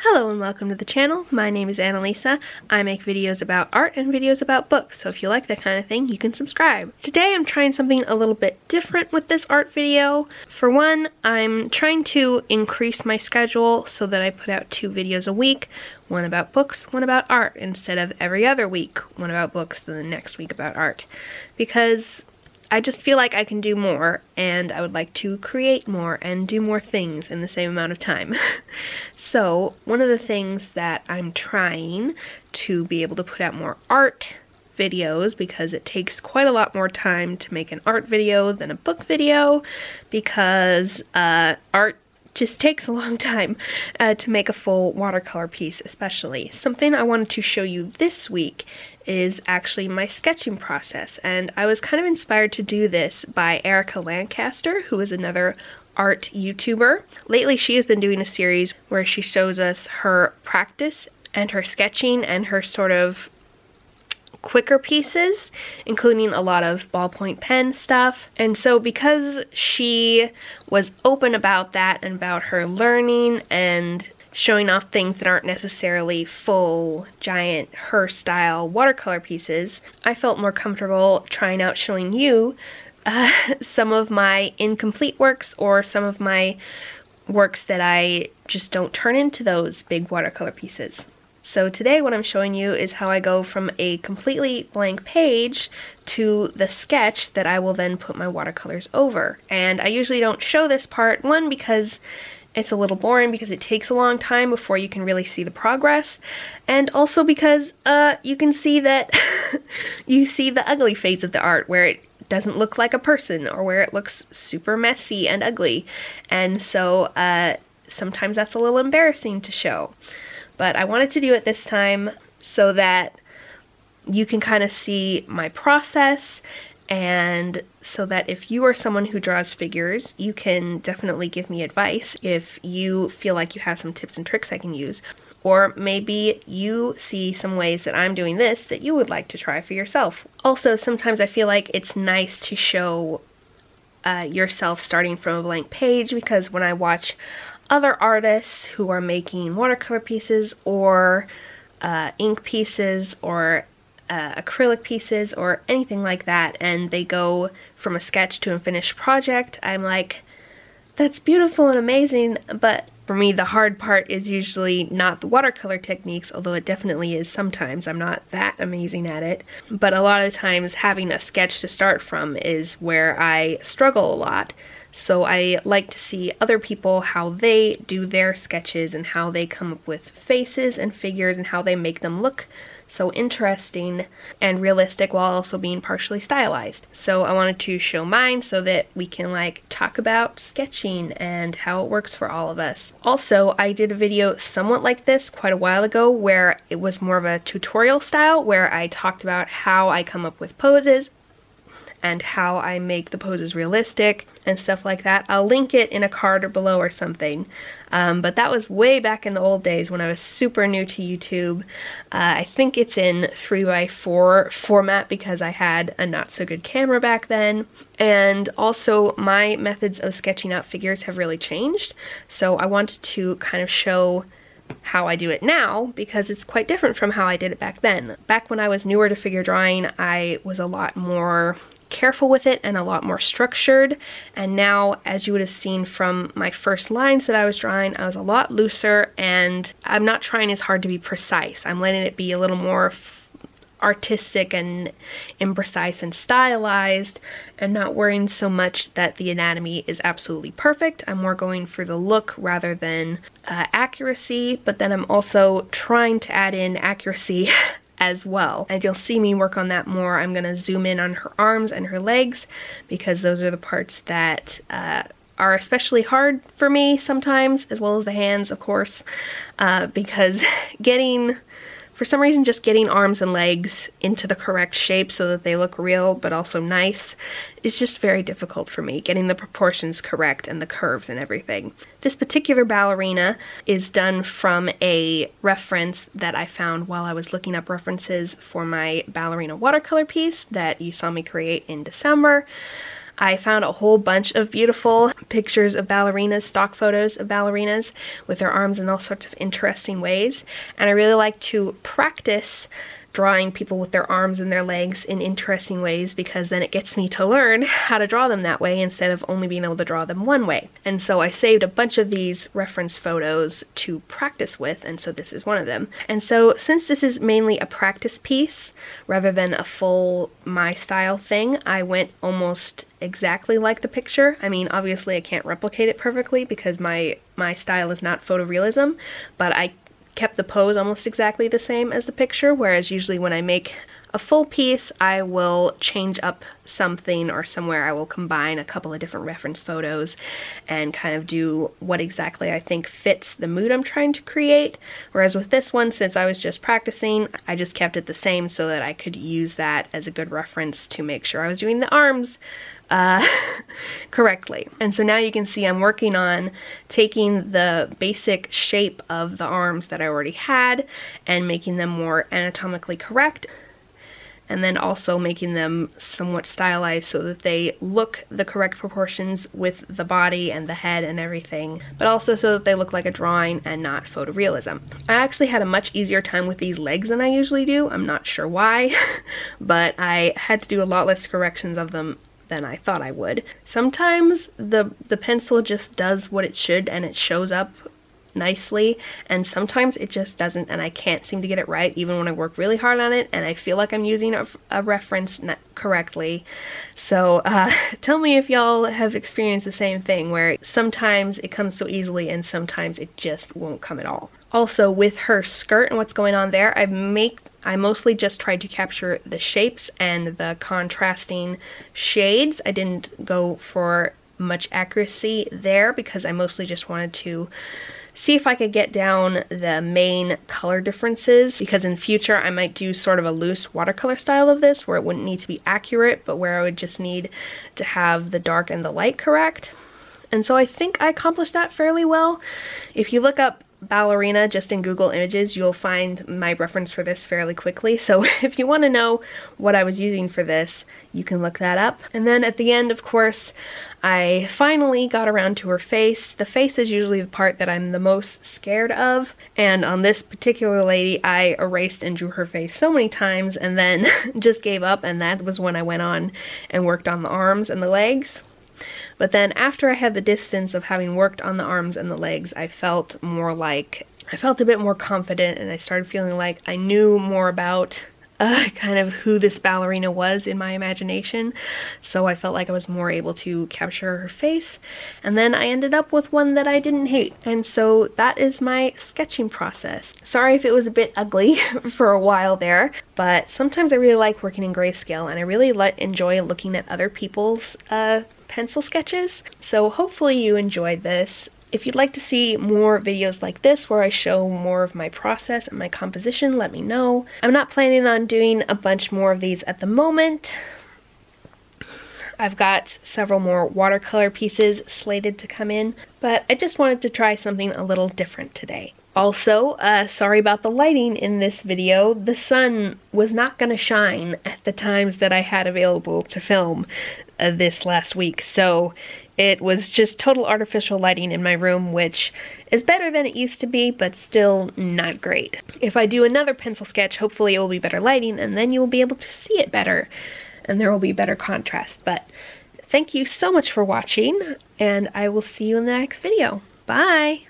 Hello and welcome to the channel. My name is Annalisa. I make videos about art and videos about books, so if you like that kind of thing, you can subscribe. Today I'm trying something a little bit different with this art video. For one, I'm trying to increase my schedule so that I put out 2 videos a week, one about books, one about art, instead of every other week, one about books, then the next week about art. Because I just feel like I can do more, and I would like to create more and do more things in the same amount of time. So, one of the things that I'm trying to be able to put out more art videos, because it takes quite a lot more time to make an art video than a book video, because art just takes a long time to make a full watercolor piece especially. Something I wanted to show you this week is actually my sketching process, and I was kind of inspired to do this by Erica Lancaster, who is another art YouTuber. Lately she has been doing a series where she shows us her practice and her sketching and her sort of quicker pieces, including a lot of ballpoint pen stuff. And so because she was open about that and about her learning and showing off things that aren't necessarily full, giant, her style watercolor pieces, I felt more comfortable trying out showing you some of my incomplete works, or some of my works that I just don't turn into those big watercolor pieces. So today what I'm showing you is how I go from a completely blank page to the sketch that I will then put my watercolors over. And I usually don't show this part, one, because it's a little boring, because it takes a long time before you can really see the progress, and also because you can see that you see the ugly phase of the art, where it doesn't look like a person, or where it looks super messy and ugly. And so sometimes that's a little embarrassing to show. But I wanted to do it this time so that you can kind of see my process, and so that if you are someone who draws figures, you can definitely give me advice if you feel like you have some tips and tricks I can use. Or maybe you see some ways that I'm doing this that you would like to try for yourself. Also, sometimes I feel like it's nice to show yourself starting from a blank page, because when I watch other artists who are making watercolor pieces, or ink pieces, or acrylic pieces, or anything like that, and they go from a sketch to a finished project, I'm like, that's beautiful and amazing, but for me the hard part is usually not the watercolor techniques, although it definitely is sometimes. I'm not that amazing at it, but a lot of times having a sketch to start from is where I struggle a lot. So I like to see other people, how they do their sketches and how they come up with faces and figures and how they make them look so interesting and realistic while also being partially stylized. So I wanted to show mine so that we can talk about sketching and how it works for all of us. Also, I did a video somewhat like this quite a while ago where it was more of a tutorial style, where I talked about how I come up with poses and how I make the poses realistic and stuff like that. I'll link it in a card or below or something. But that was way back in the old days when I was super new to YouTube. I think it's in 3x4 format because I had a not so good camera back then. And also my methods of sketching out figures have really changed. So I wanted to kind of show how I do it now, because it's quite different from how I did it back then. Back when I was newer to figure drawing, I was a lot more careful with it and a lot more structured, and now, as you would have seen from my first lines that I was drawing, I was a lot looser, and I'm not trying as hard to be precise. I'm letting it be a little more artistic and imprecise and stylized, and not worrying so much that the anatomy is absolutely perfect. I'm more going for the look rather than accuracy, but then I'm also trying to add in accuracy as well. And you'll see me work on that more. I'm gonna zoom in on her arms and her legs, because those are the parts that are especially hard for me sometimes, as well as the hands, of course, because for some reason, just getting arms and legs into the correct shape so that they look real but also nice is just very difficult for me, getting the proportions correct and the curves and everything. This particular ballerina is done from a reference that I found while I was looking up references for my ballerina watercolor piece that you saw me create in December. I found a whole bunch of beautiful pictures of ballerinas, stock photos of ballerinas with their arms in all sorts of interesting ways, and I really like to practice drawing people with their arms and their legs in interesting ways, because then it gets me to learn how to draw them that way instead of only being able to draw them one way. And so I saved a bunch of these reference photos to practice with, and so this is one of them. And so since this is mainly a practice piece rather than a full my style thing, I went almost exactly like the picture. I mean, obviously I can't replicate it perfectly because my style is not photorealism, but I kept the pose almost exactly the same as the picture, whereas usually when I make a full piece, I will change up something, or somewhere I will combine a couple of different reference photos and kind of do what exactly I think fits the mood I'm trying to create. Whereas with this one, since I was just practicing, I just kept it the same so that I could use that as a good reference to make sure I was doing the arms correctly. And so now you can see I'm working on taking the basic shape of the arms that I already had and making them more anatomically correct, and then also making them somewhat stylized so that they look the correct proportions with the body and the head and everything, but also so that they look like a drawing and not photorealism. I actually had a much easier time with these legs than I usually do. I'm not sure why, but I had to do a lot less corrections of them than I thought I would. Sometimes the pencil just does what it should and it shows up nicely, and sometimes it just doesn't, and I can't seem to get it right even when I work really hard on it and I feel like I'm using a reference correctly. So tell me if y'all have experienced the same thing, where sometimes it comes so easily and sometimes it just won't come at all. Also, with her skirt and what's going on there, I mostly just tried to capture the shapes and the contrasting shades. I didn't go for much accuracy there because I mostly just wanted to see if I could get down the main color differences, because in future I might do sort of a loose watercolor style of this where it wouldn't need to be accurate, but where I would just need to have the dark and the light correct. And so I think I accomplished that fairly well. If you look up ballerina just in Google Images, you'll find my reference for this fairly quickly. So if you want to know what I was using for this, you can look that up. And then at the end, of course, I finally got around to her face. The face is usually the part that I'm the most scared of, and on this particular lady, I erased and drew her face so many times and then just gave up, and that was when I went on and worked on the arms and the legs. But then after I had the distance of having worked on the arms and the legs, I felt a bit more confident, and I started feeling like I knew more about kind of who this ballerina was in my imagination. So I felt like I was more able to capture her face, and then I ended up with one that I didn't hate. And so that is my sketching process. Sorry if it was a bit ugly for a while there, but sometimes I really like working in grayscale, and I really enjoy looking at other people's pencil sketches. So hopefully you enjoyed this. If you'd like to see more videos like this where I show more of my process and my composition, let me know. I'm not planning on doing a bunch more of these at the moment. I've got several more watercolor pieces slated to come in, but I just wanted to try something a little different today. Also, sorry about the lighting in this video. The sun was not going to shine at the times that I had available to film this last week, so it was just total artificial lighting in my room, which is better than it used to be, but still not great. If I do another pencil sketch, hopefully it will be better lighting, and then you will be able to see it better, and there will be better contrast. But thank you so much for watching, and I will see you in the next video. Bye!